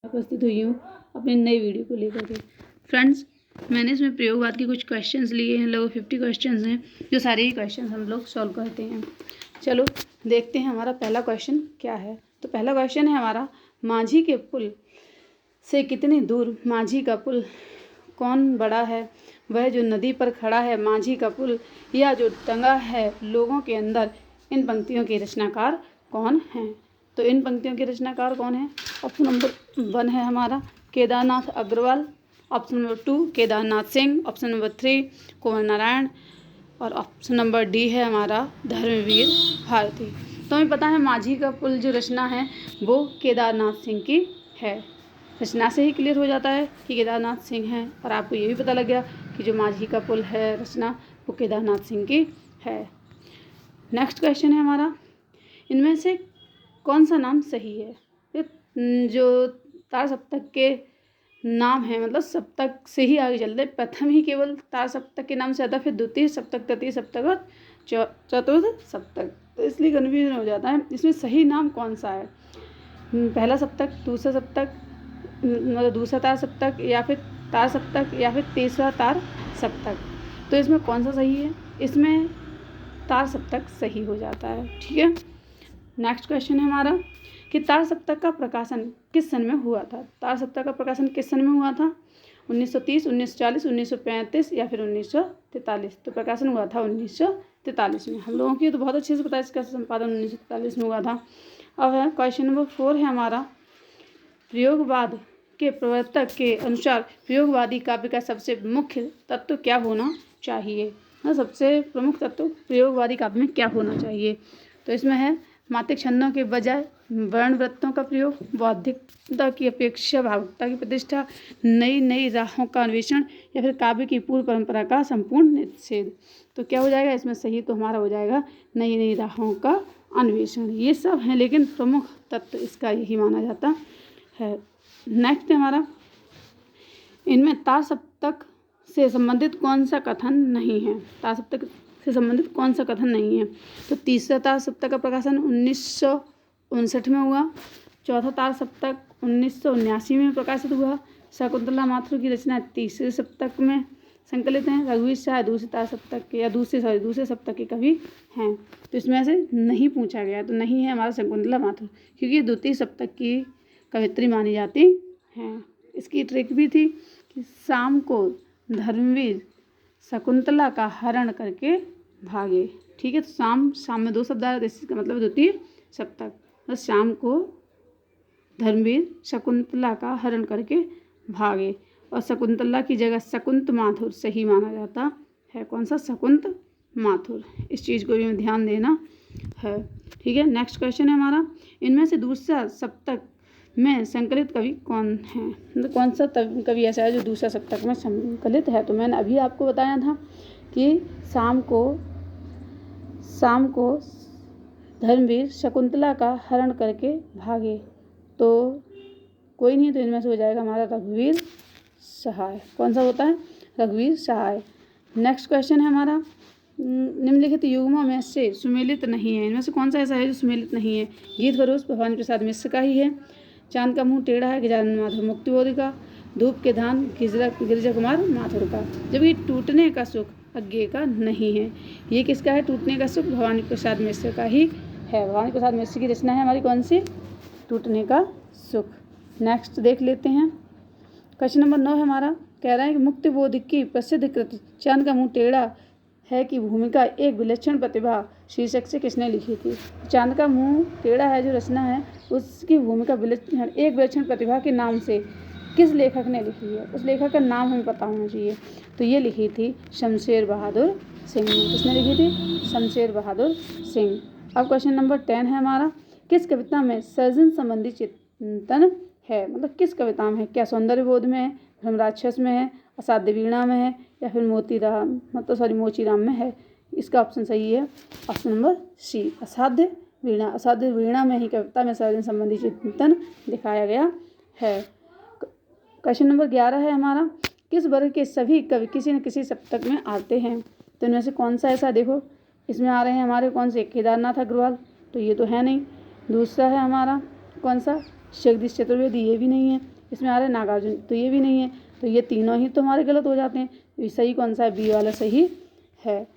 उपस्थित हुई हूँ अपनी नई वीडियो को लेकर के। फ्रेंड्स, मैंने इसमें प्रयोगवाद के कुछ क्वेश्चंस लिए हैं, लगभग 50 क्वेश्चंस हैं, जो सारे ही क्वेश्चंस हम लोग सॉल्व करते हैं। चलो देखते हैं हमारा पहला क्वेश्चन क्या है। तो पहला क्वेश्चन है हमारा, माझी के पुल से कितनी दूर माझी का पुल कौन बड़ा है? वह जो नदी पर खड़ा है माझी का पुल, या जो टंगा है लोगों के अंदर। इन पंक्तियों के रचनाकार कौन हैं? तो इन पंक्तियों के रचनाकार कौन है? ऑप्शन नंबर 1 है हमारा Kedarnath Agrawal, option number 2 Kedarnath Singh, option number 3 Kunwar Narayan, और ऑप्शन नंबर डी है हमारा धर्मवीर भारती। तो हमें पता है माझी का पुल जो रचना है वो केदारनाथ सिंह की है। रचना से ही क्लियर हो जाता है कि केदारनाथ सिंह है, और आपको ये भी पता लग गया कि जो माझी का पुल है रचना वो केदारनाथ सिंह की है। नेक्स्ट क्वेश्चन है हमारा, इनमें से कौन सा नाम सही है? जो तार सप्तक के नाम है, मतलब सप्तक से ही आगे चलते, प्रथम ही केवल तार सप्तक के नाम से आता है, फिर द्वितीय सप्तक, तृतीय सप्तक और चतुर्थ सप्तक, तो इसलिए कन्फ्यूजन हो जाता है। इसमें सही नाम कौन सा है? पहला सप्तक, दूसरा सप्तक, मतलब दूसरा तार सप्तक, या फिर तार सप्तक, या फिर तीसरा तार सप्तक। तो इसमें कौन सा सही है? इसमें तार सप्तक सही हो जाता है। ठीक है। नेक्स्ट क्वेश्चन है हमारा कि तार सप्तक का प्रकाशन किस सन में हुआ था? तार सप्तक का प्रकाशन किस सन में हुआ था? 1930, 1940, 1935 या फिर 1943? तो प्रकाशन हुआ था 1943 में। हम लोगों की तो बहुत अच्छे से पता है इसका संपादन 1943 में हुआ था। अब है क्वेश्चन नंबर 4 है हमारा, प्रयोगवाद के प्रवर्तक के अनुसार प्रयोगवादी काव्य का सबसे मुख्य तत्व क्या होना चाहिए? सबसे प्रमुख तत्व प्रयोगवादी काव्य में क्या होना चाहिए? तो इसमें है मात्रिक छंदों के बजाय वर्ण वृत्तों का प्रयोग, बौद्धिकता की अपेक्षा भावुकता की प्रतिष्ठा, नई नई राहों का अन्वेषण, या फिर काव्य की पूर्व परंपरा का संपूर्ण निषेध। तो क्या हो जाएगा इसमें सही? तो हमारा हो जाएगा नई नई राहों का अन्वेषण। ये सब हैं, लेकिन प्रमुख तत्व इसका यही माना जाता है। नेक्स्ट है हमारा, इनमें तार सप्तक से संबंधित कौन सा कथन नहीं है? तार सप्तक से संबंधित कौन सा कथन नहीं है? तो तीसरा तार सप्तक का प्रकाशन 1959 में हुआ, चौथा तार सप्तक 1979 में प्रकाशित हुआ, शकुंतला माथुर की रचना तीसरे सप्तक में संकलित हैं, रघुवीर शाह दूसरे तार सप्तक के या दूसरे सप्तक के कवि हैं। तो इसमें से नहीं पूछा गया, तो नहीं है हमारा शकुंतला माथुर, क्योंकि द्वितीय सप्तक की कवित्री मानी जाती हैं। इसकी ट्रिक भी थी कि शाम को धर्मवीर शकुंतला का हरण करके भागे। ठीक है। तो शाम में 2 शब्द आया, तो इसका मतलब द्वितीय सप्तक। तो शाम को धर्मवीर शकुंतला का हरण करके भागे, और शकुंतला की जगह शकुंत माथुर सही माना जाता है। कौन सा? शकुंत माथुर। इस चीज़ को भी ध्यान देना है। ठीक है। नेक्स्ट क्वेश्चन है हमारा, इनमें से दूसरा सप्तक में संकलित कवि कौन है? मतलब कौन सा कवि ऐसा है जो दूसरा सप्तक में संकलित है? तो मैंने अभी आपको बताया था कि शाम को धर्मवीर शकुंतला का हरण करके भागे, तो कोई नहीं, तो इनमें से हो जाएगा हमारा रघुवीर सहाय। कौन सा होता है? रघुवीर सहाय। नेक्स्ट क्वेश्चन है हमारा, निम्नलिखित युग्मों में से सुमेलित नहीं है। इनमें से कौन सा ऐसा है जो सुमेलित नहीं है? गीत फरोश भवानी प्रसाद मिश्र का ही है, चांद का मुंह टेढ़ा है गजानन माथुर मुक्तिबोधि का, धूप के धान गिरिजा कुमार माथुर का, जबकि टूटने का सुख अज्ञे का नहीं है। ये किसका है? टूटने का सुख भवानी प्रसाद मिश्र का ही है। भवानी प्रसाद मिश्र की रचना है हमारी कौन सी? टूटने का सुख। नेक्स्ट देख लेते हैं, क्वेश्चन नंबर 9 है हमारा, कह रहा है कि मुक्तिबोधि की प्रसिद्ध कृति चांद का मुंह टेढ़ा है की भूमिका एक विलक्षण प्रतिभा शीर्षक से किसने लिखी थी? चांद का मुंह टेढ़ा है जो रचना है, उसकी भूमिका एक विलक्षण प्रतिभा के नाम से किस लेखक ने लिखी है? उस लेखक का नाम हमें पता होना चाहिए। तो ये लिखी थी शमशेर बहादुर सिंह ने। किसने लिखी थी? शमशेर बहादुर सिंह। अब क्वेश्चन नंबर 10 है हमारा, किस कविता में सर्जन संबंधी चिंतन है? मतलब किस कविता में है? क्या सौंदर्यबोध में है, धर्मराक्षस में है, असाध्य वीणा में है, या फिर मोचीराम में है? इसका ऑप्शन सही है ऑप्शन नंबर सी, असाध्य वीणा। असाध्य वीणा में ही कविता में सर्जन संबंधी चिंतन दिखाया गया है। क्वेश्चन नंबर 11 है हमारा, किस वर्ग के सभी कवि किसी न किसी सप्तक में आते हैं? तो इनमें से कौन सा ऐसा? देखो इसमें आ रहे हैं हमारे कौन से? केदारनाथ अग्रवाल, तो ये तो है नहीं। दूसरा है हमारा कौन सा? जगदीश चतुर्वेदी ये भी नहीं है, इसमें आ रहा है नागार्जुन तो ये भी नहीं है, तो ये तीनों ही तो हमारे गलत हो जाते हैं। तो सही कौन सा है? बी वाला सही है।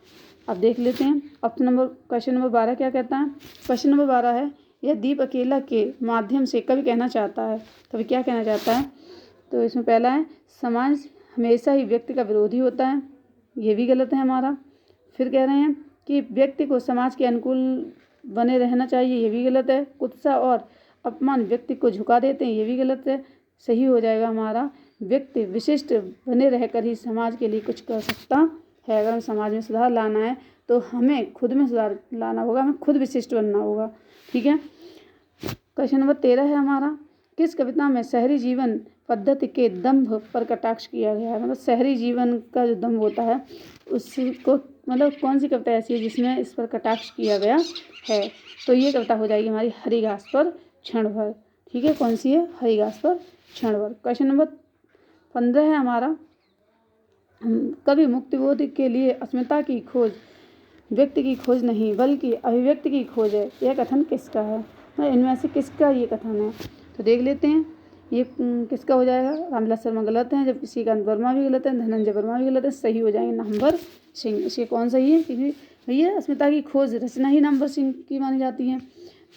अब देख लेते हैं क्वेश्चन नंबर 12 क्या कहता है। क्वेश्चन नंबर 12 है, यह दीप अकेला के माध्यम से कवि कहना चाहता है, कवि क्या कहना चाहता है? तो इसमें पहला है, समाज हमेशा ही व्यक्ति का विरोधी होता है, ये भी गलत है हमारा। फिर कह रहे हैं कि व्यक्ति को समाज के अनुकूल बने रहना चाहिए, ये भी गलत है। कुत्सा और अपमान व्यक्ति को झुका देते हैं, ये भी गलत है। सही हो जाएगा हमारा, व्यक्ति विशिष्ट बने रहकर ही समाज के लिए कुछ कर सकता है। अगर हम समाज में सुधार लाना है तो हमें खुद में सुधार लाना होगा, हमें खुद विशिष्ट बनना होगा। ठीक है। क्वेश्चन नंबर 13 है हमारा, किस कविता में शहरी जीवन पद्धति के दंभ पर कटाक्ष किया गया है? मतलब शहरी जीवन का जो दंभ होता है उसको, मतलब कौन सी कविता ऐसी है जिसमें इस पर कटाक्ष किया गया है? तो ये कविता हो जाएगी हमारी हरी घास पर क्षण भर। ठीक है, कौन सी है? हरी घास पर क्षण भर। क्वेश्चन नंबर 15 है हमारा, कवि मुक्तिबोध के लिए अस्मिता की खोज व्यक्ति की खोज नहीं बल्कि अभिव्यक्ति की खोज है, यह कथन किसका है? इनमें से किसका ये कथन है? तो देख लेते हैं ये किसका हो जाएगा। रामविलास शर्मा गलत हैं, जबकि श्रीकांत वर्मा भी गलत है, धनंजय वर्मा भी गलत है। सही हो जाएंगे नामवर सिंह। इसके कौन सही है? क्योंकि भैया अस्मिता की खोज रचना ही नामवर सिंह की मानी जाती है,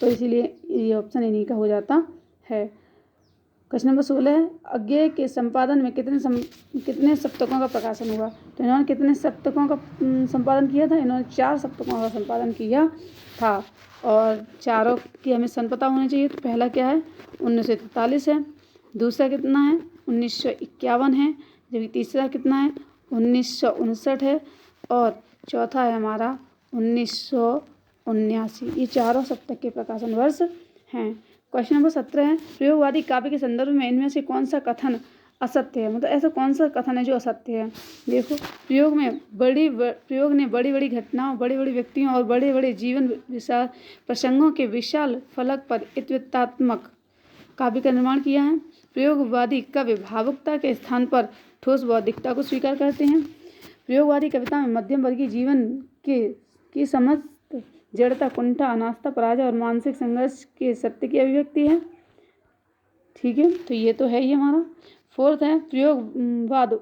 तो इसीलिए ये ऑप्शन इन्हीं का हो जाता है। क्वेश्चन नंबर 16 है, अज्ञेय के संपादन में कितने सप्तकों का प्रकाशन हुआ? तो इन्होंने कितने सप्तकों का संपादन किया था? इन्होंने 4 सप्तकों का संपादन किया था, और चारों की हमें सन पता होना चाहिए। तो पहला क्या है? 1943 है, दूसरा कितना है? 1951 है, जबकि तीसरा कितना है? 1959 है, और चौथा है हमारा 1979। ये चारों सप्तक के प्रकाशन वर्ष हैं। क्वेश्चन नंबर 17 है, प्रयोगवादी काव्य के संदर्भ में इनमें से कौन सा कथन असत्य है? मतलब ऐसा कौन सा कथन है जो असत्य है? देखो, प्रयोग ने बड़ी बड़ी घटनाओं, बड़े बड़े व्यक्तियों और बड़े बड़े जीवन विशाल प्रसंगों के विशाल फलक पर इत्वितात्मक काव्य का निर्माण किया है। प्रयोगवादी कवि भावुकता के स्थान पर ठोस बौद्धिकता को स्वीकार करते हैं। प्रयोगवादी कविता में मध्यम वर्गीय जीवन की समझ, जड़ता, कुंठा, अनास्था, पराजय और मानसिक संघर्ष के सत्य की अभिव्यक्ति है। ठीक है, तो ये तो है ही हमारा। 4th है, प्रयोगवाद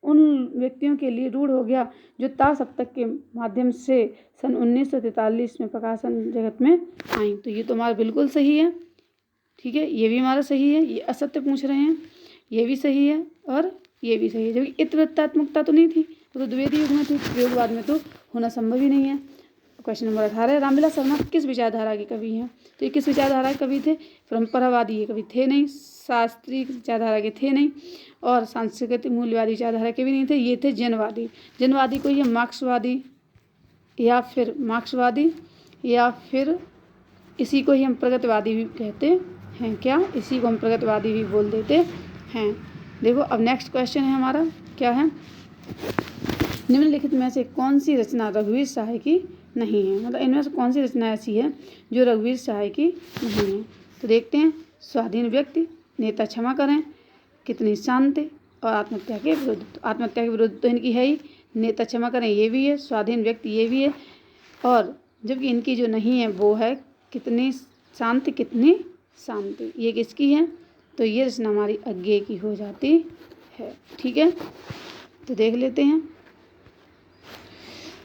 उन व्यक्तियों के लिए रूढ़ हो गया जो तार सप्तक के माध्यम से सन 1943 में प्रकाशन जगत में आई। तो ये तो हमारा बिल्कुल सही है। ठीक है, ये भी हमारा सही है। ये असत्य पूछ रहे हैं, ये भी सही है और ये भी सही है। जबकि इत्वृत्तात्मकता तो नहीं थी, तो द्विवेदी युग में थी, प्रयोगवाद में तो होना संभव ही नहीं है। क्वेश्चन नंबर 18 है, रामविलास शर्मा किस विचारधारा के कवि हैं? तो ये किस विचारधारा के कवि थे? परंपरावादी ये कवि थे नहीं, शास्त्रीय विचारधारा के थे नहीं, और सांस्कृतिक मूल्यवादी विचारधारा के भी नहीं थे। ये थे जनवादी। जनवादी को ये मार्क्सवादी या फिर इसी को ही हम प्रगतिवादी भी कहते हैं। क्या? इसी को हम प्रगतिवादी भी बोल देते हैं। देखो, अब नेक्स्ट क्वेश्चन है हमारा, क्या है? निम्नलिखित में से कौन सी रचना रघुवीर सहाय की नहीं है? मतलब इनमें से कौन सी रचना ऐसी है जो रघुवीर सहाय की नहीं है? तो देखते हैं, स्वाधीन व्यक्ति, नेता क्षमा करें, कितनी शांति, और आत्महत्या के विरुद्ध। तो आत्महत्या के विरुद्ध तो इनकी है ही, नेता क्षमा करें ये भी है, स्वाधीन व्यक्ति ये भी है, और जबकि इनकी जो नहीं है वो है कितनी शांति, ये किसकी है? तो ये रचना हमारी अज्ञेय की हो जाती है। ठीक है, तो देख लेते हैं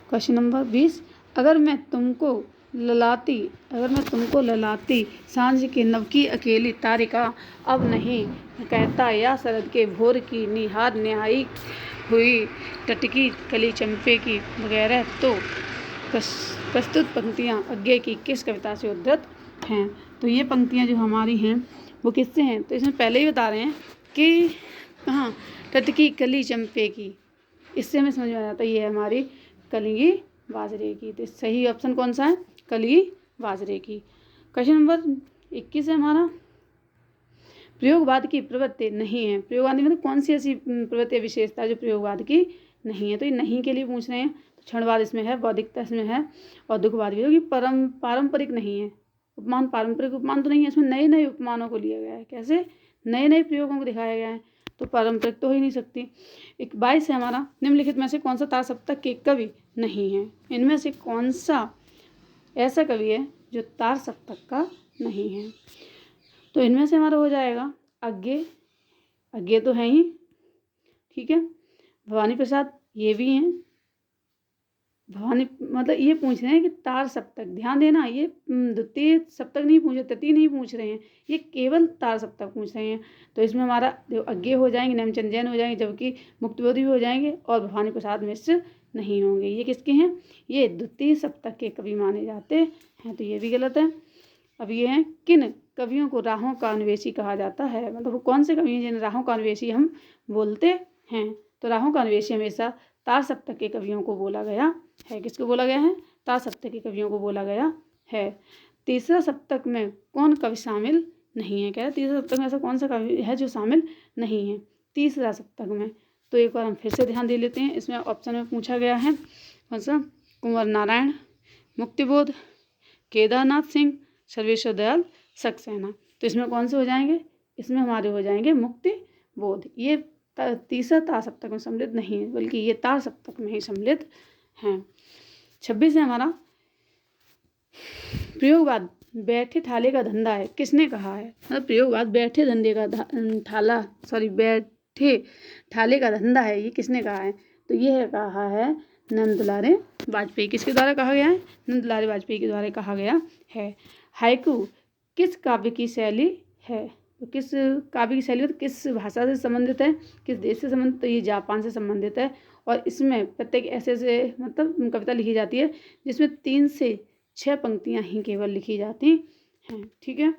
क्वेश्चन नंबर 20, अगर मैं तुमको ललाती सांझ की नव की अकेली तारिका अब नहीं कहता, या शरद के भोर की निहार न्यायी हुई टटकी कली चंपे की वगैरह, तो प्रस्तुत पंक्तियाँ अज्ञेय की किस कविता से उद्धृत हैं? तो ये पंक्तियाँ जो हमारी हैं वो किससे हैं? तो इसमें पहले ही बता रहे हैं कि कहाँ, टटकी कली चंपे की, इससे हमें समझ में आ जाता है ये है हमारी कलिंगी बाजरे की। तो सही ऑप्शन कौन सा है? कलिंगी बाजरे की। क्वेश्चन नंबर 21 है हमारा, प्रयोगवाद की प्रवृत्ति नहीं है। प्रयोगवाद मतलब कौन सी ऐसी प्रवृत्ति विशेषता जो प्रयोगवाद की नहीं है? तो ये नहीं के लिए पूछ रहे हैं। तो क्षणवाद इसमें है, बौद्धिकता इसमें है, और दुखवाद भी, क्योंकि पारंपरिक नहीं है। उपमान पारंपरिक उपमान तो नहीं है, इसमें नए नए उपमानों को लिया गया है। कैसे? नए नए प्रयोगों को दिखाया गया है, तो पारंपरिक तो हो ही नहीं सकती। 22 है हमारा, निम्नलिखित में से कौन सा तार सप्तक के कवि नहीं है? इनमें से कौन सा ऐसा कवि है जो तार सप्तक का नहीं है? तो इनमें से हमारा हो जाएगा अज्ञे, अज्ञे तो है ही, ठीक है। भवानी प्रसाद ये भी हैं, भवानी मतलब ये पूछ रहे हैं कि तार सप्तक, ध्यान देना, ये द्वितीय सप्तक नहीं पूछ रहे, तृतीय नहीं पूछ रहे हैं, ये केवल तार सप्तक पूछ रहे हैं। तो इसमें हमारा जो अज्ञे हो जाएंगे, नेमचंद जैन हो जाएंगे, जबकि मुक्तिबोधि भी हो जाएंगे और भवानी प्रसाद मिश्र नहीं होंगे। ये किसके हैं? ये द्वितीय सप्तक के कवि माने जाते हैं, तो ये भी गलत है। अब ये हैं किन कवियों को राहों का अन्वेषी कहा जाता है, मतलब वो कौन से कवि हैं जिन्हें राहों का अन्वेषी हम बोलते हैं। तो राहों का अन्वेषी हमेशा तार सप्तक के कवियों को बोला गया है। किसको बोला गया है? तार सप्तक के कवियों को बोला गया है। तीसरा सप्तक में कौन कवि शामिल नहीं है? कह रहे तीसरा सप्तक में ऐसा कौन सा कवि है जो शामिल नहीं है तीसरा सप्तक में? तो एक बार हम फिर से ध्यान दे लेते हैं। इसमें ऑप्शन में पूछा गया है कौन सा? कुंवर नारायण, मुक्तिबोध, केदारनाथ सिंह, सर्वेश्वर दयाल सक्सेना। तो इसमें कौन से हो जाएंगे? इसमें हमारे हो जाएंगे मुक्तिबोध। ये तीसरा तार सप्तक में सम्मिलित नहीं है, बल्कि ये तार सप्तक में ही सम्मिलित हैं। 26 है हमारा प्रयोगवाद बैठे ठाले का धंधा है, किसने कहा है? मतलब प्रयोगवाद बैठे धंधे का बैठे ठाले का धंधा है, ये किसने कहा है? तो ये है कहा है नंद दुलारे वाजपेयी। किसके द्वारा कहा गया है? नंद दुलारे वाजपेयी के द्वारा कहा गया है। हाइकू किस काव्य की शैली है? तो किस काव्य की शैली, तो किस भाषा से संबंधित है, किस देश से संबंधित? तो ये जापान से संबंधित है। और इसमें प्रत्येक ऐसे मतलब कविता लिखी जाती है जिसमें 3 से 6 पंक्तियां ही केवल लिखी जाती हैं, ठीक है।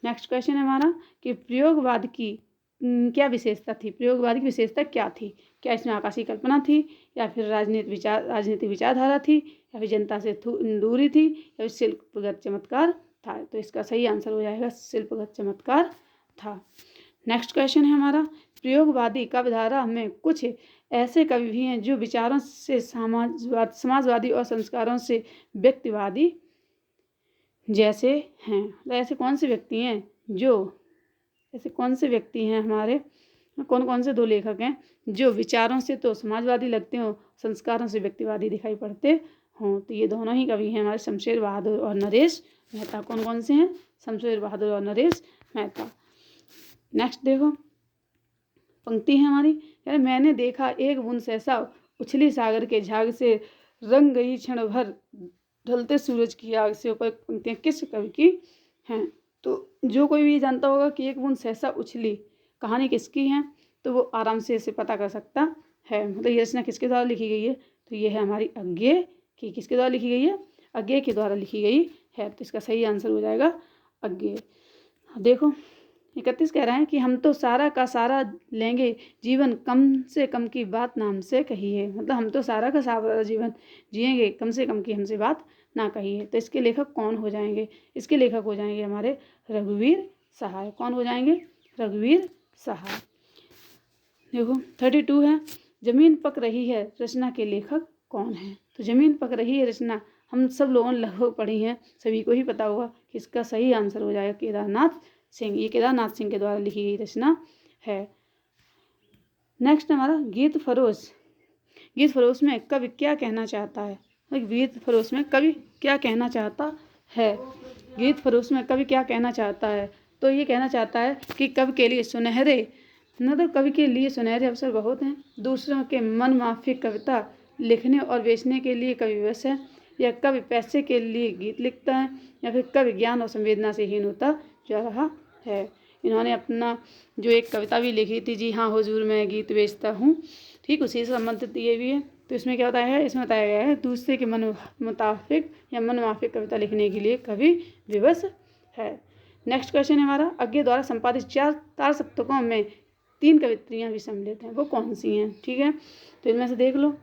नेक्स्ट क्वेश्चन है हमारा कि प्रयोगवाद की क्या विशेषता थी? प्रयोगवाद की विशेषता क्या थी? क्या इसमें आकाशीय कल्पना थी, या फिर राजनीतिक विचारधारा थी, या फिर जनता से दूरी थी, या फिर शिल्पगत चमत्कार था? तो इसका सही आंसर हो जाएगा शिल्पगत चमत्कार था। नेक्स्ट क्वेश्चन है हमारा प्रयोगवादी काव्यधारा में कुछ ऐसे कवि भी हैं जो विचारों से समाजवादी और संस्कारों से व्यक्तिवादी जैसे हैं। तो ऐसे कौन से व्यक्ति हैं हमारे, कौन कौन से 2 लेखक हैं जो विचारों से तो समाजवादी लगते हो, संस्कारों से व्यक्तिवादी दिखाई पड़ते हों? तो ये दोनों ही कवि हैं हमारे शमशेर बहादुर और नरेश मेहता। कौन कौन से हैं? शमशेर बहादुर और नरेश मेहता। नेक्स्ट देखो पंक्ति है हमारी, यार मैंने देखा एक बूंद सहसा उछली सागर के झाग से, रंग गई क्षण भर ढलते सूरज की आग से। ऊपर पंक्तियां किस कवि की हैं? तो जो कोई भी जानता होगा कि एक बूंद सहसा उछली कहानी किसकी है, तो वो आराम से इसे पता कर सकता है। मतलब ये रचना किसके द्वारा लिखी गई है? तो ये है हमारी अज्ञे की। किसके द्वारा लिखी गई है? अज्ञे के द्वारा लिखी गई है। तो इसका सही आंसर हो जाएगा अज्ञे। देखो 31 कह रहा है कि हम तो सारा का सारा लेंगे जीवन, कम से कम की बात ना हमसे कहिए। मतलब हम तो सारा का सारा जीवन जिएंगे, कम से कम की हमसे बात ना कहिए। तो इसके लेखक कौन हो जाएंगे? इसके लेखक हो जाएंगे हमारे रघुवीर सहाय। कौन हो जाएंगे? रघुवीर सहाय। देखो 32 है जमीन पक रही है रचना के लेखक कौन है? तो जमीन पक रही है रचना हम सब लोगों ने लगभग पढ़ी है, सभी को ही पता होगा कि इसका सही आंसर हो जाएगा केदारनाथ सिंह। ये केदारनाथ सिंह के द्वारा लिखी गई रचना है। नेक्स्ट हमारा गीत फरोश। गीत फरोश में कवि क्या कहना चाहता है? गीत फरोश में कवि क्या कहना चाहता है? गीत फरोश में कवि क्या कहना चाहता है? तो ये कहना चाहता है कि कवि के लिए सुनहरे अवसर बहुत हैं। दूसरों के मन माफिक कविता लिखने और बेचने के लिए कवि विवश है, या कवि पैसे के लिए गीत लिखता है, या फिर कवि ज्ञान और संवेदना से हीन होता जा रहा है। इन्होंने अपना जो एक कविता भी लिखी थी, जी हाँ हुजूर मैं गीत बेचता हूँ, ठीक, उसी से संबंधित ये भी है। तो इसमें क्या बताया है? इसमें बताया गया है दूसरे के मन मुताबिक या मन माफिक कविता लिखने के लिए कवि विवश है। नेक्स्ट क्वेश्चन है हमारा अज्ञे द्वारा संपादित 4 तार सप्तकों में 3 कवित्रियाँ भी सम्मिलित हैं, वो कौन सी हैं? ठीक है, तो इनमें से देख लो।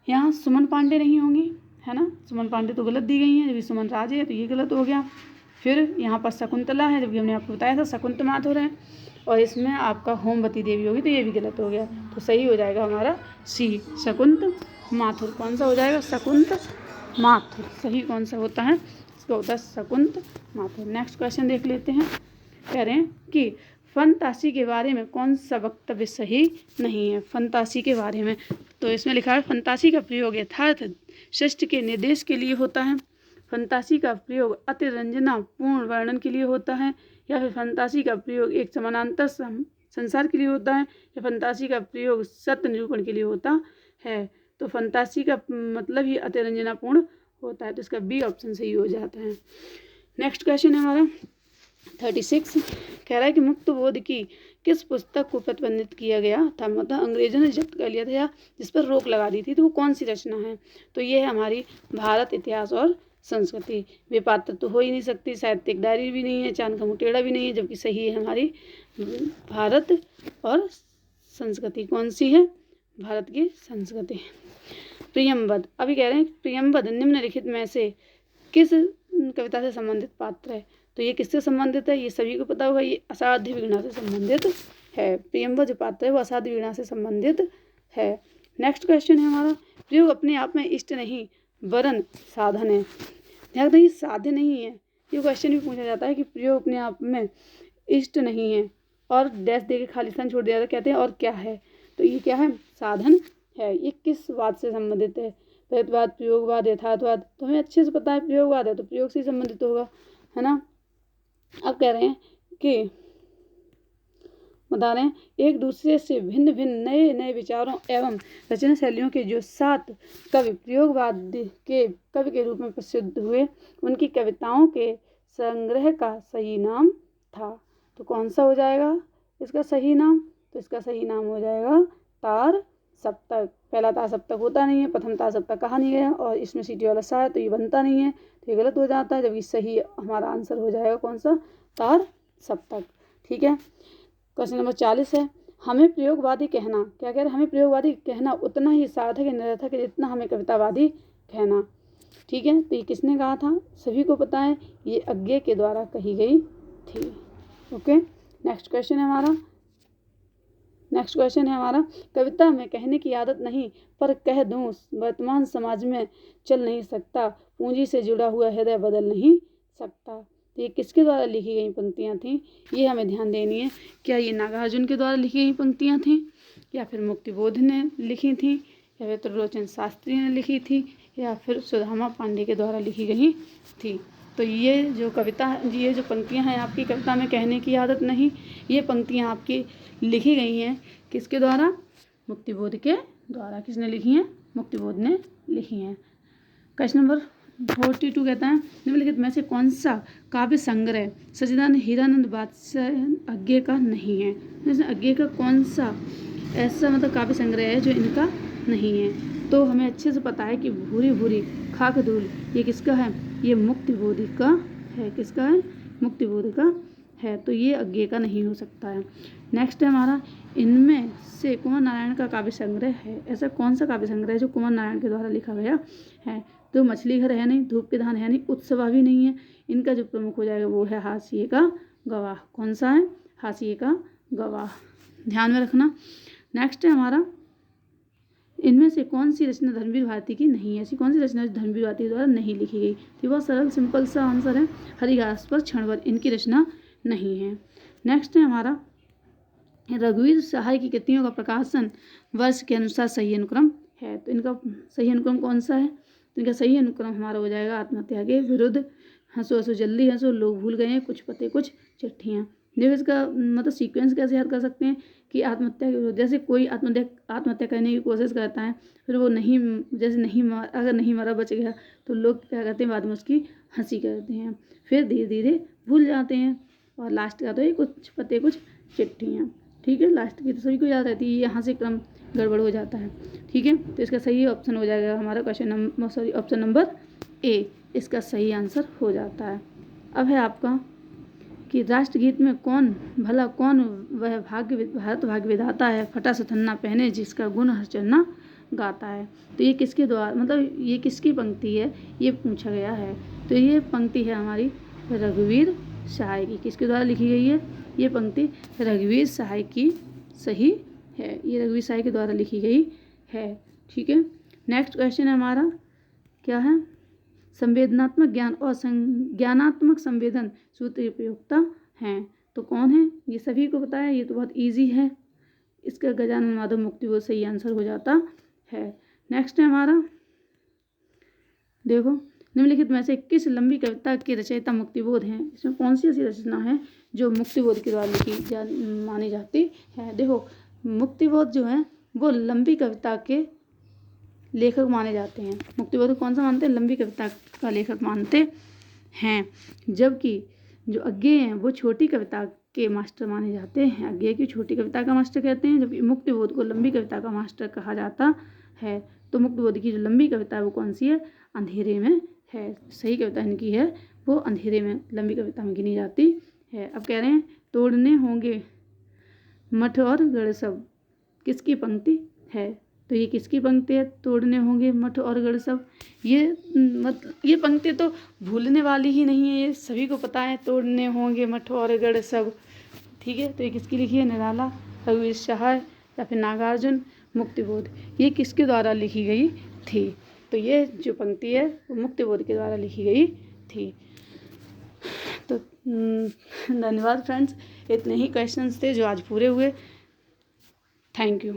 यहाँ सुमन पांडे नहीं होंगी, है ना, सुमन पांडे तो गलत दी गई हैं, जबकि सुमन राज है तो ये गलत हो गया। फिर यहाँ पर शकुंतला है, जबकि हमने आपको बताया था शकुंत माथुर है, और इसमें आपका होमवती देवी होगी, तो ये भी गलत हो गया। तो सही हो जाएगा हमारा सी, शकुंत माथुर। कौन सा हो जाएगा? शकुंत माथुर। सही कौन सा होता है? इसका होता है शकुंत माथुर। नेक्स्ट क्वेश्चन देख लेते हैं। कह रहे हैं कि फनतासी के बारे में कौन सा वक्तव्य सही नहीं है? फनतासी के बारे में तो इसमें लिखा है फनतासी का प्रयोग यथार्थ सृष्टि के निर्देश के लिए होता है, फनतासी का प्रयोग अतिरंजना पूर्ण वर्णन के लिए होता है, या फिर फंतासी का प्रयोग एक समानांतर संसार के लिए होता है, या फंतासी का प्रयोग सत्य निरूपण के लिए होता है। तो फंतासी का मतलब ही अतिरंजनापूर्ण होता है, तो इसका बी ऑप्शन सही हो जाता है। नेक्स्ट क्वेश्चन है हमारा 36, कह रहा है कि मुक्त बोध की किस पुस्तक को प्रतिबंधित किया गया था, मतलब अंग्रेजों ने जब्त कर लिया था या जिस पर रोक लगा दी थी, तो वो कौन सी रचना है। तो ये है हमारी भारत इतिहास और संस्कृति। बेपात्र तो हो ही नहीं सकती, साहित्यिक डायरी भी नहीं है, चांद का मुटेड़ा भी नहीं है, जबकि सही है हमारी भारत और संस्कृति। कौन सी है, भारत की संस्कृति। प्रियम्बद, अभी कह रहे हैं प्रियम्बद निम्नलिखित में से किस कविता से संबंधित पात्र है। तो ये किससे संबंधित है, ये सभी को पता होगा, ये असाध्य वीणा से संबंधित है। प्रियम्बद जो पात्र है वो असाध्य वीणा से संबंधित है। नेक्स्ट क्वेश्चन है हमारा, प्रयोग अपने आप में इष्ट नहीं वरन साधन है। ध्यान रखिए, साध्य नहीं है। ये क्वेश्चन भी पूछा जाता है कि प्रयोग अपने आप में इष्ट नहीं है और डैश दे के खाली स्थान छोड़ दिया जाता, कहते हैं और क्या है। तो ये क्या है, साधन है। ये किस वाद से संबंधित है, प्रयुक्तवाद, प्रयोगवाद, यथार्थवाद। तो हमें अच्छे से पता है प्रयोगवाद है, तो प्रयोग से संबंधित होगा, है ना। अब कह रहे हैं कि बता रहे हैं एक दूसरे से भिन्न भिन्न नए नए विचारों एवं रचना शैलियों के जो 7 कवि प्रयोगवाद के कवि के रूप में प्रसिद्ध हुए, उनकी कविताओं के संग्रह का सही नाम था। तो कौन सा हो जाएगा इसका सही नाम, तो इसका सही नाम हो जाएगा तार सप्तक। पहला तार सप्तक होता नहीं है, प्रथम तार सप्तक कहा नहीं गया, और इसमें सीटी वाला सा है तो ये बनता नहीं है, तो ये गलत हो जाता है। जबकि सही हमारा आंसर हो जाएगा कौन सा, तार सप्तक। ठीक है। क्वेश्चन नंबर 40 है, हमें प्रयोगवादी कहना, क्या कह रहे हैं, हमें प्रयोगवादी कहना उतना ही सार्थक है निरर्थक है जितना हमें कवितावादी कहना। ठीक है, तो ये किसने कहा था, सभी को पता है, ये अज्ञे के द्वारा कही गई थी। ओके। नेक्स्ट क्वेश्चन है हमारा, कविता में कहने की आदत नहीं पर कह दूं वर्तमान समाज में चल नहीं सकता, पूंजी से जुड़ा हुआ हृदय बदल नहीं सकता। तो ये किसके द्वारा लिखी गई पंक्तियाँ थीं, ये हमें ध्यान देनी है। क्या ये नागार्जुन के द्वारा लिखी गई पंक्तियाँ थीं, या फिर मुक्तिबोध ने लिखी थी, या फिर त्रिलोचन शास्त्री ने लिखी थी, या फिर सुदामा पांडे के द्वारा लिखी गई थी। तो ये जो पंक्तियाँ हैं आपकी कविता में कहने की आदत नहीं, ये पंक्तियाँ आपकी लिखी गई हैं किसके द्वारा, मुक्तिबोध के द्वारा। किसने लिखी हैं, मुक्तिबोध ने लिखी हैं। क्वेश्चन नंबर 42 कहता है, निम्नलिखित में से कौन सा काव्य संग्रह सच्चिदानंद हीरानंद बादशाह अज्ञे का नहीं है। जैसे अज्ञे का कौन सा ऐसा मतलब काव्य संग्रह है जो इनका नहीं है। तो हमें अच्छे से पता है कि भूरी भूरी खाक धूल, ये किसका है, ये मुक्तिबोध का है। किसका है, मुक्तिबोध का है। तो ये अज्ञे का नहीं हो सकता है। नेक्स्ट है हमारा, इनमें से कुंवर नारायण का काव्य संग्रह है, ऐसा कौन सा काव्य संग्रह है जो कुंवर नारायण के द्वारा लिखा गया है। तो मछली घर है नहीं, धूप के धान है नहीं, उत्सवा भी नहीं है। इनका जो प्रमुख हो जाएगा वो है हाशिए का गवाह। कौन सा है, हाशिए का गवाह, ध्यान में रखना। नेक्स्ट है हमारा, इनमें से कौन सी रचना धर्मवीर भारती की नहीं है, ऐसी कौन सी रचना धर्मवीर भारती द्वारा नहीं लिखी गई। तो बहुत सरल सिंपल सा आंसर है, हरिघास पर क्षणभर, इनकी रचना नहीं है। नेक्स्ट है हमारा, रघुवीर सहाय की कृतियों का प्रकाशन वर्ष के अनुसार सही अनुक्रम है। तो इनका सही अनुक्रम कौन सा है, तो इनका सही अनुक्रम हमारा हो जाएगा आत्महत्या के विरुद्ध, हंसो हंसो जल्दी हंसो, लोग भूल गए, कुछ पते कुछ चिट्ठियाँ। देखो इसका मतलब सीक्वेंस कैसे याद कर सकते हैं कि आत्महत्या के विरुद्ध, जैसे कोई आत्महत्या करने की कोशिश करता है, फिर वो अगर नहीं मरा बच गया, तो लोग क्या करते हैं, बाद में उसकी हंसी करते हैं, फिर धीरे धीरे भूल जाते हैं। और लास्ट का तो ये कुछ पते कुछ चिट्ठियाँ। ठीक है, लास्ट की तो सभी को याद रहती है, यहाँ से क्रम गड़बड़ हो जाता है। ठीक है, तो इसका सही ऑप्शन हो जाएगा हमारा ऑप्शन नंबर ए, इसका सही आंसर हो जाता है। अब है आपका कि राष्ट्रगीत में कौन वह भारत भाग्य विधाता है, फटा सुथन्ना पहने जिसका गुण हर चन्ना गाता है। तो ये किसके द्वारा, मतलब ये किसकी पंक्ति है, ये पूछा गया है। तो ये पंक्ति है हमारी रघुवीर सहाय की। किसके द्वारा लिखी गई है, ये पंक्ति रघुवीर सहाय की सही है, ये रघुवीर सहाय के द्वारा लिखी गई है। ठीक है। नेक्स्ट क्वेश्चन है हमारा, क्या है, संवेदनात्मक ज्ञान और ज्ञानात्मक संवेदन सूत्र के प्रयोक्ता हैं। तो कौन है, ये सभी को पता है, ये तो बहुत इजी है, इसका गजानन माधव मुक्तिबोध सही आंसर हो जाता है। नेक्स्ट है हमारा, देखो निम्नलिखित में से किस लंबी कविता के रचयिता मुक्तिबोध हैं। इसमें कौन सी ऐसी रचना है जो मुक्तिबोध के द्वारा मानी जाती है। देखो मुक्तिबोध जो है वो लंबी कविता के लेखक माने जाते हैं। मुक्तिबोध को कौन सा मानते हैं? लंबी कविता का लेखक मानते हैं। जबकि जो अज्ञेय हैं वो छोटी कविता के मास्टर माने जाते हैं। अज्ञेय की छोटी कविता का मास्टर कहते हैं, जबकि मुक्तिबोध को लंबी कविता का मास्टर कहा जाता है। तो मुक्तिबोध की जो लंबी कविता है वो कौन सी है? अंधेरे में है। सही कविता इनकी है वो अंधेरे में, लंबी कविता में गिनी जाती है। अब कह रहे हैं तोड़ने होंगे मठ और गढ़ सब, किसकी पंक्ति है? तो ये किसकी पंक्ति है? तोड़ने होंगे मठ और गढ़ सब। ये पंक्ति तो भूलने वाली ही नहीं है, ये सभी को पता है। तोड़ने होंगे मठ और गढ़ सब, ठीक है। तो ये किसकी लिखी है? निराला, रघुवीर सहाय या फिर नागार्जुन। मुक्तिबोध ये किसके द्वारा लिखी गई थी? तो ये जो पंक्ति है वो मुक्तिबोध के द्वारा लिखी गई थी। तो धन्यवाद फ्रेंड्स, इतने ही क्वेश्चंस थे जो आज पूरे हुए। Thank you.